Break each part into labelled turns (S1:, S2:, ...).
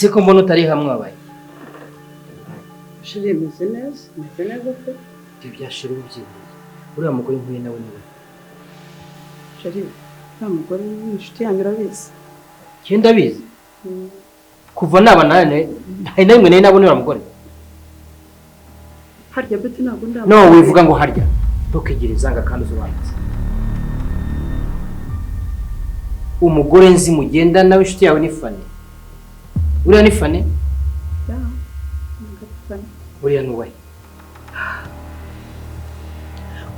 S1: ese ko mbona utari hamwe abaye
S2: shiri meze neza pe
S1: ibyashira ubyibuye uriya mugore nk'uyu nawe niwe
S2: shiri nta mugore n'inshuti yanjye urabizi
S1: cyenda bizi kuva naba nane hari na rimwe nari nabona uriya mugore
S2: harya bete ntabwo ndabona
S1: no wivuga ngo harya ntukigire izanga kandi usobanutse umugore nzi mugenda nawe inshuti yawe ni Fane uriya ni Fane uriya nuwe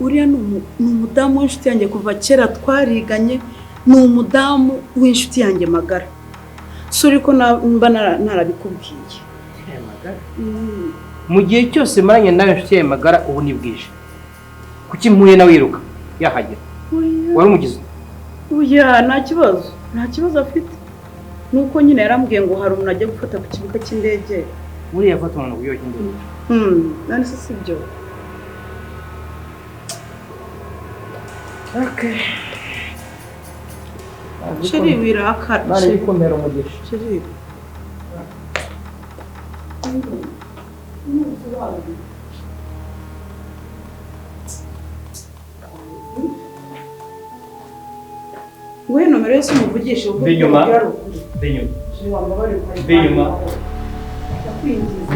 S2: uriya ni umudamu w'inshuti yanjye kuva kera twariganye ni umudamu w'inshuti yanjye magara suri ko mba narabikubwiye
S1: magara mu gihe cyose maranye nawe inshuti yawe magara ubu ni bwije kuki mpuye nawe wiruka yahagera wari umugize
S2: uya nta kibazo afite nuko nyine yarambwiye ngo hari umuntu ajya gufata ku kibuga cy'indege
S1: uriya afata umuntu kuyoha indege
S2: none se sibyo okay sheri wirakara
S1: bari komera umugisha
S2: sheri we nomero yose umuvugisha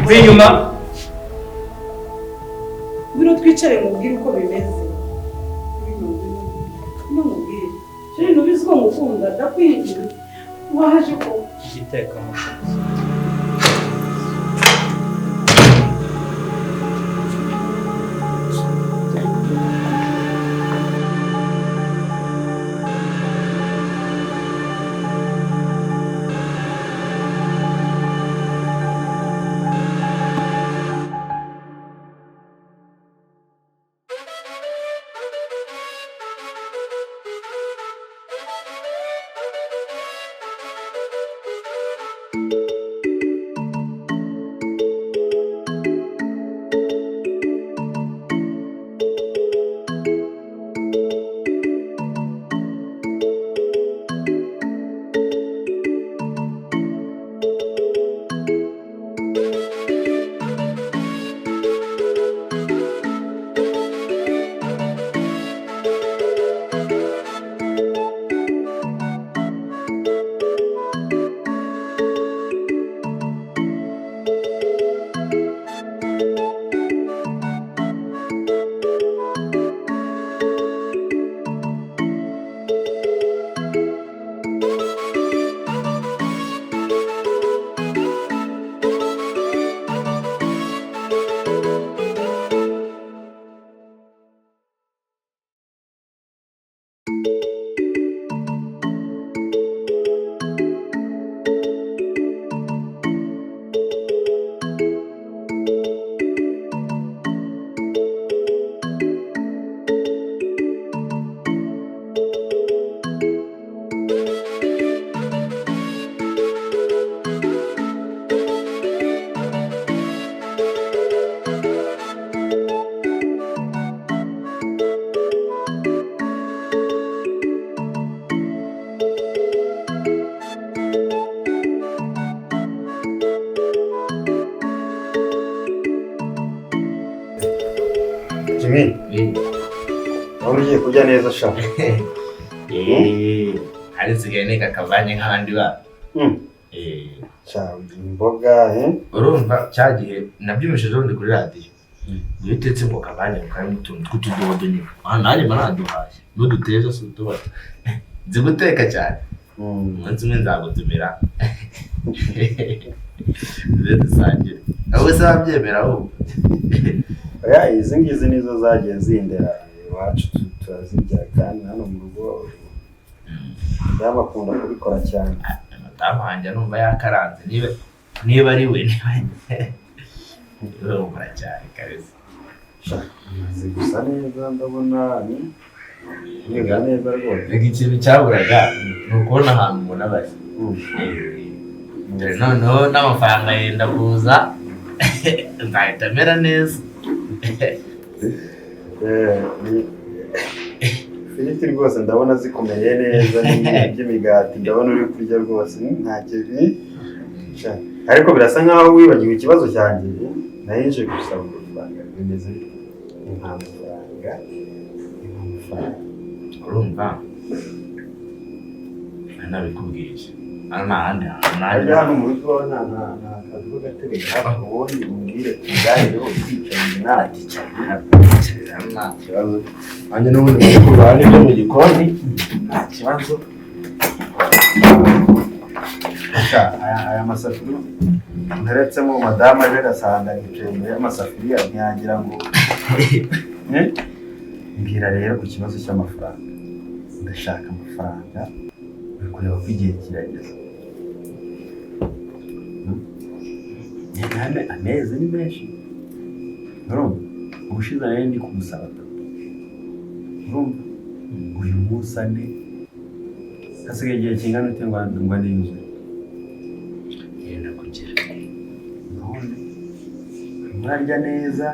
S1: binyuma
S2: biro twicare mubwire uko bimeze mubwire sheri nubizi ko ngukunda ndakwinjira waje ko
S1: igiteka mu
S3: ugiye kujya neza sha
S4: hari nsigaye neka akavanye nk'abandi ba
S3: imboga
S4: urumva cyagihe nabyumvise ubundi kuri radiyo iyo utetse ngo kavanye karimo utuntu tw'utudodo nyine nanjye maraduhaye n'uduteza si utubato nzi guteka cyane umunsi umwe nzagutumira tuze dusangire wowe se wabyemera ahubwo
S3: izi ngizi nizo zagiye zindera iwacu turazirya kandi hano mu rugo bakunda kubikora cyane
S4: madamu wanjye numva yakaranze niba ari we urumva cyane kabisa
S3: amaze gusa neza ndabona niga neza rwose
S4: ikintu cyaburaga ni ukubona ahantu umuntu aba ari noneho n'amafaranga yenda kuza nzahita amera neza
S3: Filiti rwose ndabona zikomeye neza by'imigati ndabona uri kurya rwose nta kibi ariko birasa nkaho wibagiwe ikibazo cyanjye. Naje gusaba amafaranga bimeze nk'amafaranga.
S4: urumva nabikubwiye nta handi
S3: hantu hano mu rugo nta kazi ko gatebe hafi ubundi umbwire kuganire ukicaye nta kibazo nanjye n'ubundi mu kurwanya ibyo mu gikoni nta kibazo. Aya masafuriya nteretsemo madamu aje agasanga yicaye imbere y'amasafuriya ntiyagira ngo mbwira rero ku kibazo cy'amafaranga. Ndashaka amafaranga uri kureba ko igihe kirageze. Amezi ni menshi urumva ubushize nari ndi kumusaba urumva uyu munsi ane hasigaye igihe kingana ute ngo ane yuzuye
S4: yenda kugira
S3: none urarya neza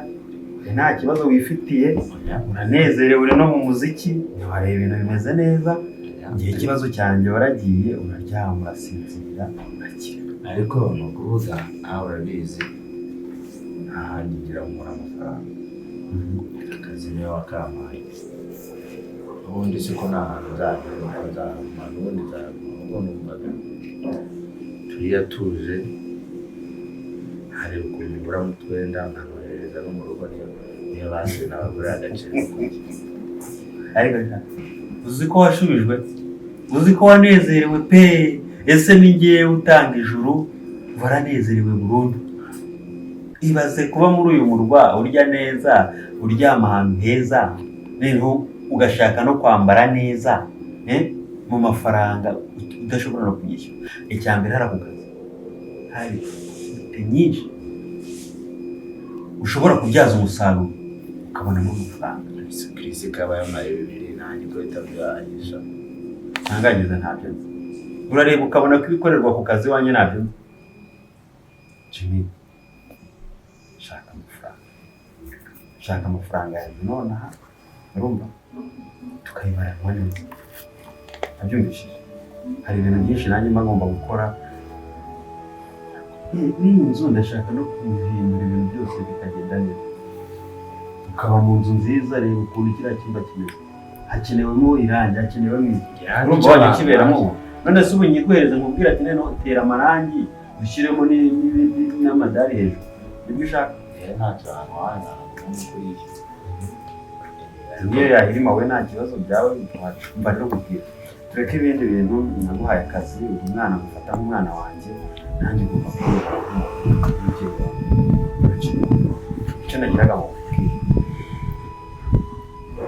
S3: nta kibazo wifitiye uranezerewe uri no mu muziki ntiwareba ibintu bimeze neza. Igihe ikibazo cyanjye waragiye uraryama urasinzira urakira.
S4: ariko ni ukuvuga nawe urabizi nta handi ngira ngo nkore amafaranga. akazi niyo wakampaye ubundi siko nta hantu nzaguma n'ubundi nzaguma ubwo numvaga turiya tuje hari ukuntu ngura mu twenda nkanohereza no mu rugo niyo basize n'abagore agaciro.
S3: ariko uzi ko washubijwe, uzi ko wanezerewe pe. Ese ni ngewe utanga ijuru waranezerewe burundu. Ibaze kuba muri uyu murwa urya neza, uryama ahantu heza, noneho ugashaka no kwambara neza mu mafaranga udashobora no kuyishyura. Icya mbere hari ako kazi, hari nyinshi ushobora kubyaza umusaruro ukabonamo amafaranga.
S4: Kirisi kaba yamaye 2 nanjye ko bitabyahagije
S3: ntangagize ntabyo nzi. Urareba ukabona ko ibikorerwa ku kazi wanjye ntabyo nzi. Jimmy, shaka amafaranga yanjye nonaha urumva tukayibaranwa neza. Nabyumvishije hari ibintu byinshi nanjye mba ngomba gukora. N'iyi nzu ndashaka no kuhindura ibintu byose bikagenda neza, ukaba mu nzu nziza. Reba ukuntu kiriya cyumba kimeze, hakenewemo irangi, hakenewemo urumva wajya ukiberamo. None se ubu nyiguhereza nkubwira ati none tera amarangi dushyiremo n'amadari hejuru, nibyo ushaka?
S4: ntacyo ahantu waza kuri iki
S3: niyo yahirima we nta kibazo byawe mba rero kubwira tureke ibindi bintu. Naguhaye akazi uyu mwana gufata nk'umwana wanjye, nanjye ugomba kubwira icyo nagiraga ngo kubwira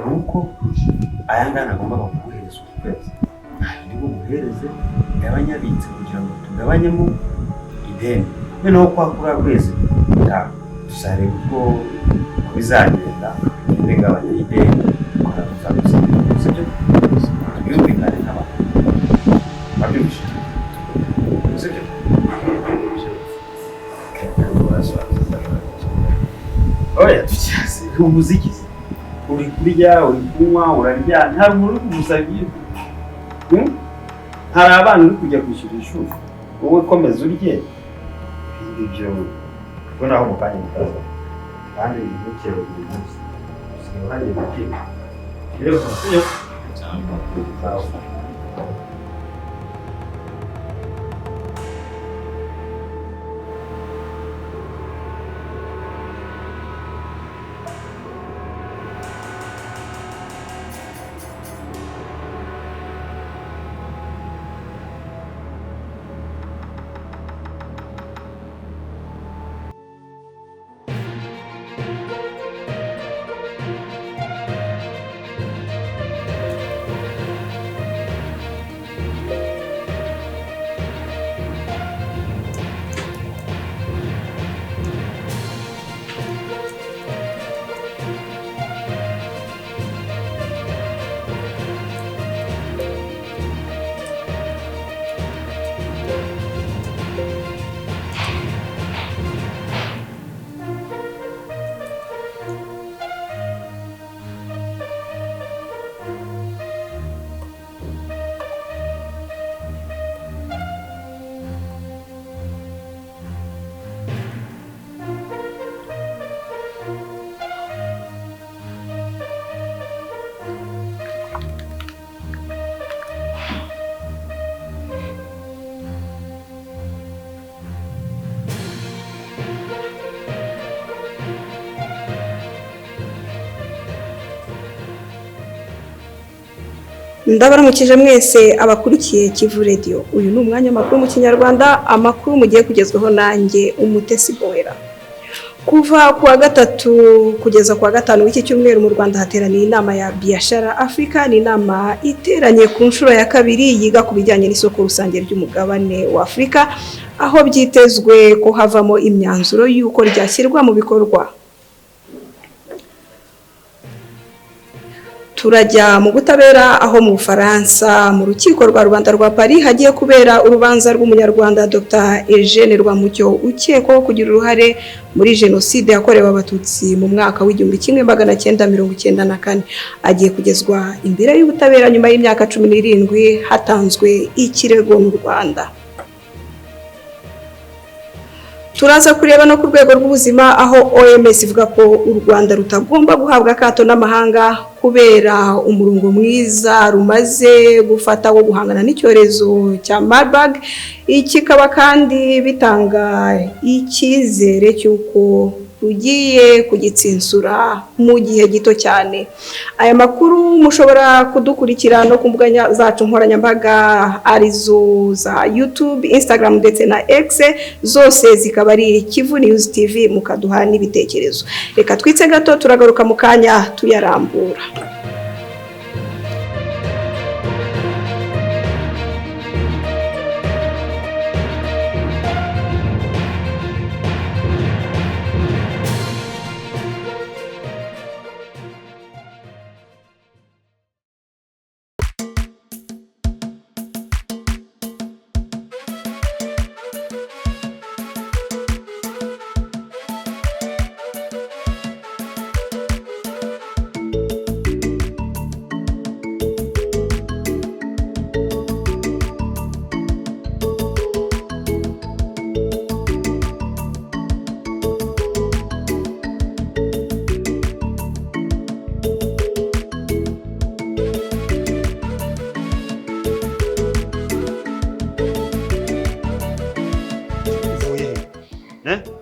S3: nuko aya ngana agomba kuguhereza uku kwezi ndi buguhereze yabanyabitse kugira ngo tugabanyemo ideni. Noneho kwa kuri kwezi tuzareba uko bizagenda bigabanya ideni sibyo byumvikane n'abantu babyumvise sibyo. Oya tucyase umuziki uri kurya uri kunywa urarya nta muntu uri kumusabye. Hari abana uri kujya kwishyura ishuri, wowe komeza urye ibyo ubwo naho mu kanya mutaza kandi ntibukere buri munsi usigaye uhariye gukira rero sibyo cyangwa
S5: Ndabaramukije mwese abakurikiye Kivu Radio. Uyu ni umwanya makuru mu Kinyarwanda, amakuru mugiye kugezweho nanjye Umutesi Boera. Kuva kuwa gatatu kugeza kuwa gatanu w'iki cyumweru mu Rwanda hateraniye inama ya Biashara Africa. Ni inama iteranye ku nshuro ya kabiri yiga ku bijyanye n'isoko rusange ry'umugabane wa Afrika, aho byitezwe ko havamo imyanzuro y'uko ryashyirwa mu bikorwa. Turajya mu butabera aho mu Faransa mu rukiko rwa rubanda rwa Paris hagiye kubera urubanza rw'umunyarwanda Dr Eugene Rwamucyo ukekwaho kugira uruhare muri jenoside yakorewe abatutsi mu mwaka w'1994. Agiye kugezwa imbere y'ubutabera nyuma y'imyaka 17 hatanzwe ikirego mu Rwanda. Turaza kureba no ku rwego rw'ubuzima aho OMS ivuga ko u Rwanda rutagomba guhabwa akato n'amahanga kubera umurongo mwiza rumaze gufata wo guhangana n'icyorezo cya Marburg. Ikikaba kandi bitanga icyizere cy'uko rugiye kugitsinsura mu gihe gito cyane. Aya makuru mushobora kudukurikira no ku mbuga zacu nkoranyambaga arizo za YouTube, Instagram ndetse na X, zose zikaba ari Kivu News TV. Mukaduha n'ibitekerezo. Reka twitse gato turagaruka mu kanya tuyarambura.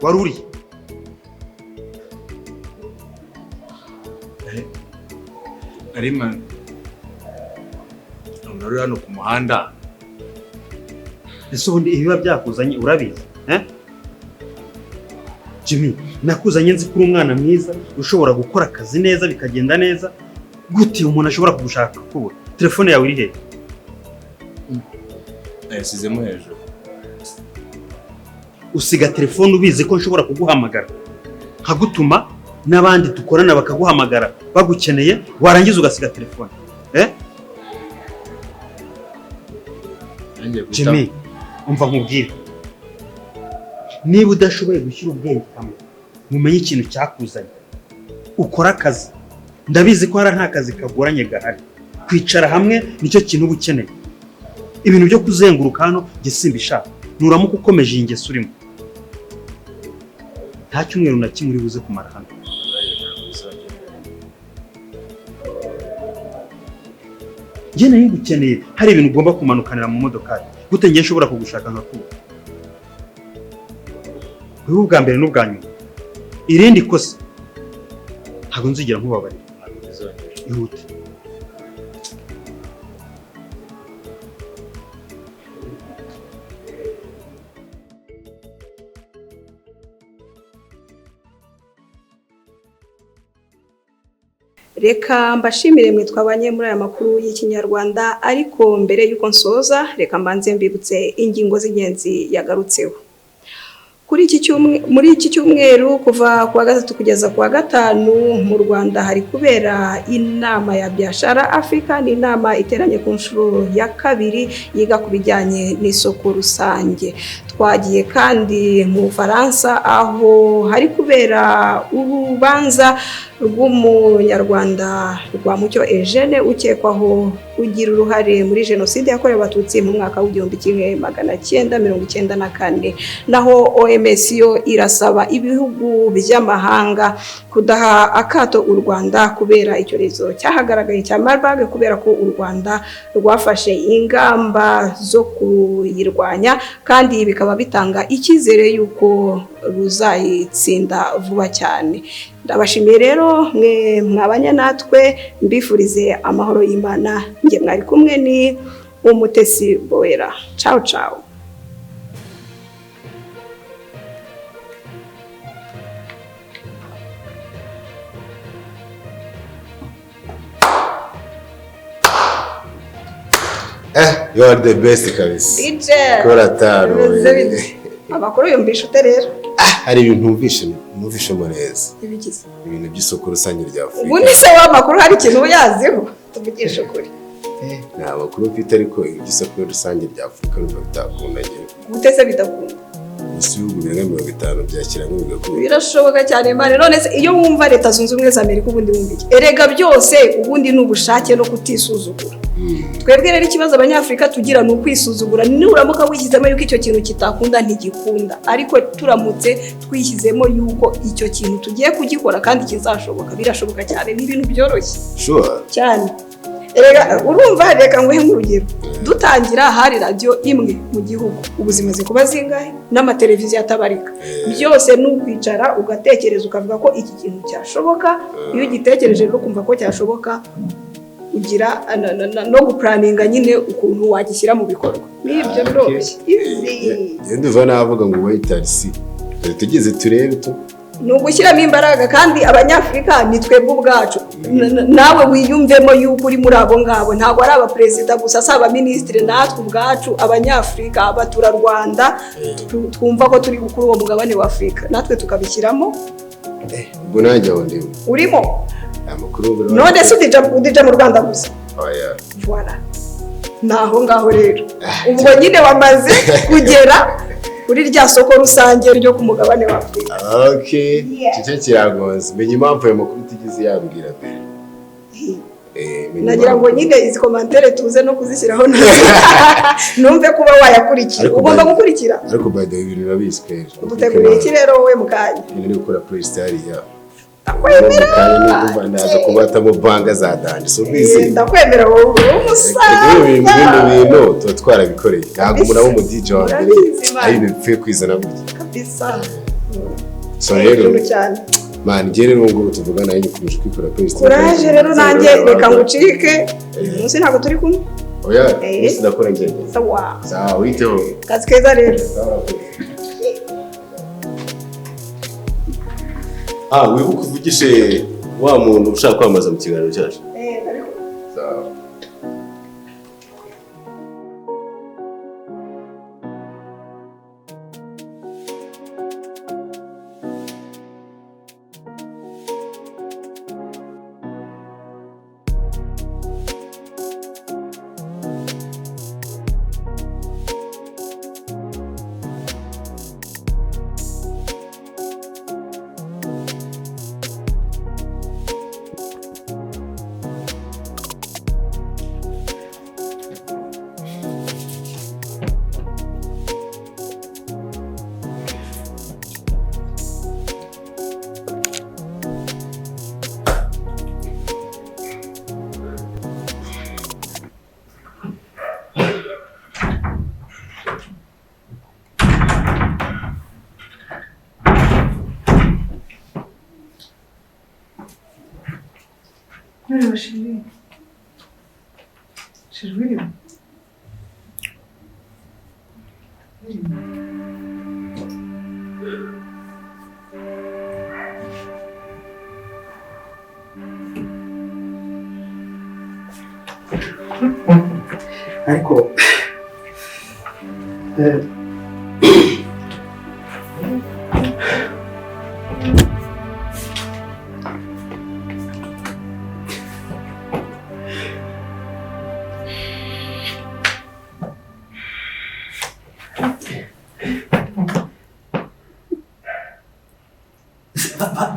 S6: waruri arima nuri hano ku muhanda.
S3: Ese ubundi ibiba byakuzanye urabizi Jimmy, nakuzanye nzi kuri umwana mwiza ushobora gukora akazi neza bikagenda neza. Gute umuntu ashobora kugushaka kubura? Telefone yawe iri he?
S6: Yasizemo hejuru.
S3: Usiga telefone ubizi ko nshobora kuguhamagara nkagutuma n'abandi dukorana bakaguhamagara bagukeneye, warangiza ugasiga telefone. Jimmy, umva nkubwire, niba udashoboye gushyira ubwenge hamwe mumenye ikintu cyakuzanye ukora akazi, ndabizi ko hari nta kazi kagoranye gahari. Kwicara hamwe nicyo kintu ubukeneye. Ibintu byo kuzenguruka hano nge simbishaka. Nuramuka ukomeje ingeso urimo, nta cyumweru na kimwe uri buze kumara hano. Nge nayo ngukeneye, hari ibintu ugomba kumanukanira mu modoka. Gute nge nshobora kugushaka nkakubura? Wewe ubwa mbere n'ubwa nyuma, irindi kosa ntabwo nzigera nkubabarira. Ihute.
S5: Reka mbashimire mwe twabanye muri aya makuru y'Ikinyarwanda, ariko mbere y'uko nsoza reka mbanze mbibutse ingingo z'ingenzi yagarutseho. Muri iki cyumweru kuva kuwa gatatu kugeza kuwa gatanu mu Rwanda hari kubera inama ya Biashara Africa. Ni inama iteranye ku nshuro ya kabiri yiga ku bijyanye n'isoko rusange. Twagiye kandi mu Faransa aho hari kubera urubanza rw'umunyarwanda Rwamucyo Eugene ukekwaho kugira uruhare muri jenoside yakorewe abatutsi mu mwaka w'1994. Naho OMS yo irasaba ibihugu by'amahanga kudaha akato u Rwanda kubera icyorezo cyahagaragaye cya Marburg, kubera ko u Rwanda rwafashe ingamba zo kuyirwanya kandi bikaba bikaba bitanga icyizere y'uko ruzayitsinda vuba cyane. Ndabashimiye rero mwe mwabanye natwe, mbifurize amahoro y'Imana. Nge mwari kumwe ni Umutesi Boera. Ciao ciao.
S7: You are the best kabisa.
S5: DJ.
S7: Kora taro.
S5: Amakuru yumvisha ute rero?
S7: Hari ibintu numvishe mu neza.
S5: Ibigize.
S7: Ibintu by'isoko rusange rya Afurika.
S5: Ubu ni se w'amakuru hari ikintu uyaziho? Tuvugisha ukuri.
S7: Nta makuru mfite ariko iby'isoko rusange rya Afurika n'ubwo bitakundanye.
S5: Guteze bidakunda.
S7: Isi y'ubu birenga 50 byakira nk'ubigakuru.
S5: Birashoboka cyane mane. None se iyo wumva Leta Zunze Ubumwe za Amerika ubundi wumva iki? Erega byose ubundi n'ubushake no kutisuzugura. Twebwe rero ikibazo abanyafrika tugira ni ukwisuzugura. Nuramuka wishyizemo yuko icyo kintu kitakunda ntigikunda, ariko turamutse twishyizemo yuko icyo kintu tugiye kugikora kandi kizashoboka, birashoboka cyane, ni ibintu byoroshye.
S7: Sure.
S5: Cyane. Erega urumva, reka nguhe nk'urugero. Dutangira hari radio imwe mu gihugu, ubuzima kuba zingahe n'amateleviziyo atabarika. Byose n'ukwicara ugatekereza ukavuga ko iki kintu cyashoboka. Iyo ugitekereje no kumva ko cyashoboka, ugira no guplaninga nyine ukuntu wagishyira mu bikorwa. Nibyo biroroshye.
S7: Nduva navuga ngo wait and see. Tugeze turebe to.
S5: Nugushyiramo imbaraga kandi abanyafrika ni twebwe ubwacu. Nawe wiyumvemo yuko uri muri abo ngabo, ntabwo ari aba president gusa, saba ministre, natwe ubwacu abanyafrika, abatura Rwanda, twumva ko turi gukuru uwo mugabane wa Afrika, natwe tukabishyiramo.
S7: Ubwo nanjye ndimo.
S5: Urimo?
S7: Amakuru
S5: none se udija mu Rwanda gusa.
S7: Oya.
S5: Voilà. Naho ngaho rero. Ubwo nyine wamaze kugera kuri rya soko rusange ryo ku mugabane wa Afrika.
S7: Okay. Cyo kiragonze. Menye impamvu ayo makuru tugize yabwira mbere.
S5: Nagira ngo nyine izi commentaire tuze no kuzishyiraho numve kuba wayakurikira. Ugomba gukurikira.
S7: Ariko by the way ibintu babizi kwera.
S5: Uduteguriye iki rero wowe mukanya?
S7: Ni gukora playstyle ya.
S5: Ndakwemera.
S7: Kandi ndaza kubata mu banga za danje. So bizi.
S5: Ndakwemera wowe umusaza.
S7: Ibintu tuba twarabikoreye. Ntabwo umuntu abo mu DJ wa mbere ari bipfuye kwizana gutya.
S5: Kabisa.
S7: So rero man ngere ngo tuvugana yinyi kumuje kwikora playstyle.
S5: Courage rero nanjye reka ngucike. Umunsi ntabwo turi kumwe.
S7: Oya, umunsi ndakora ngende.
S5: Sawa.
S7: Sawa, witeho.
S5: Kazi keza rero.
S7: Wibuka uvugishe wa muntu ushaka kwamaza mu kiganiro cyacu.
S5: Ariko.
S7: Sawa.
S8: Merhaba Şerif. Şerif veriyor.
S3: ariko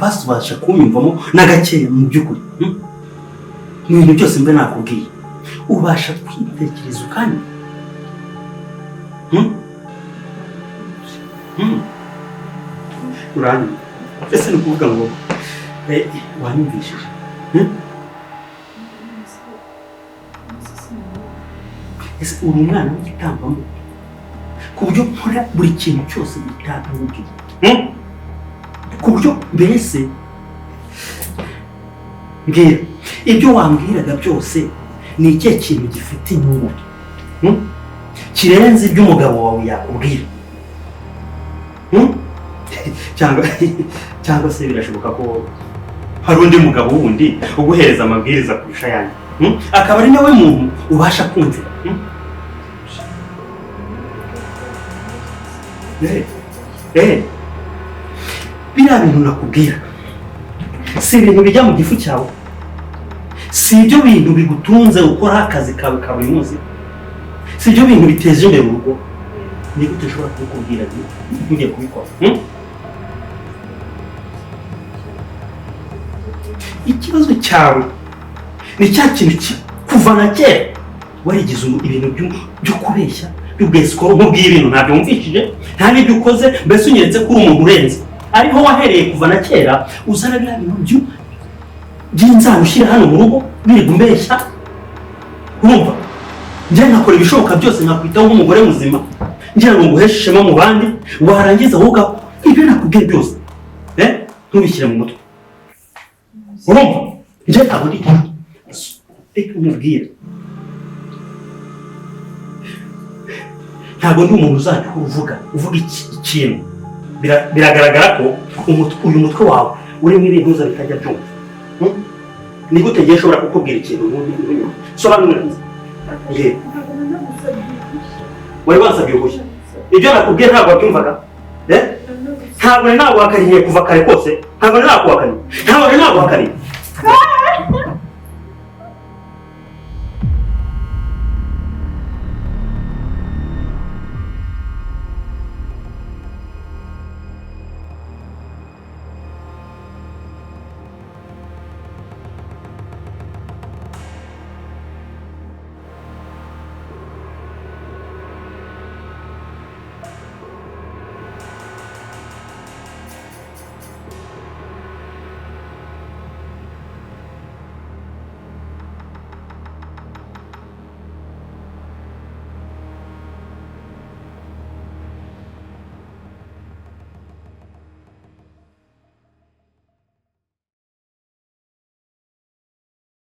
S3: basubasha kunyumvamo n'agakeya mu by'ukuri mu bintu byose mbe nakubwiye ubasha kwitekereza ukandi uranyuma ese ni ukuvuga ngo wanyumvishije ese uri umwana w'igitambamo ku buryo nkora buri kintu cyose gitandukanye, ku buryo mbese mbwira ibyo wambwiraga byose ni ikihe kintu gifite inyungu kirenze ibyo umugabo wawe yakubwira? cyangwa se birashoboka ko hari undi mugabo wundi uguhereza amabwiriza kurusha yanjye, akaba ari nawe muntu ubasha kumvira? Biriya bintu nakubwira si ibintu bijya mu gifu cyawe, si ibyo bintu bigutunze ukora akazi kawe ka buri munsi, si ibyo bintu biteza imbere urugo. Ni gute ushobora kubikubwira ntugiye kubikora? Ikibazo cyawe ni cya kintu kuva na kera warigize ibintu byo kubeshya by'ubwesikoro nk'ubwiye ibintu ntabyo wumvishije nta n'ibyo ukoze, mbese unyeretse ko uri umuntu urenze. Ariho wahereye kuva na kera uzana biriya bintu by'inzara ushyira hano mu rugo wirirwa umbeshya. Urumva njye nkakora ibishoboka byose nkakwitaho nk'umugore muzima ngira ngo nguheshe ishema mu bandi, warangiza woga ibyo nakubwiye byose ntubishyire mu mutwe. Urumva njye ntabwo ndi reka nkubwire, ntabwo ndi umuntu uzajya uvuga ikintu biragaragara ko uyu mutwe wawe urimo ibintu uza bitajya byumva. Ni gute ngiye nshobora kukubwira ikintu sobanura nge wari wansabye uruhushya? Ibyo nakubwiye ntabwo wabyumvaga? Ntabwo naguhakaniye kuva kare kose, ntabwo naguhakaniye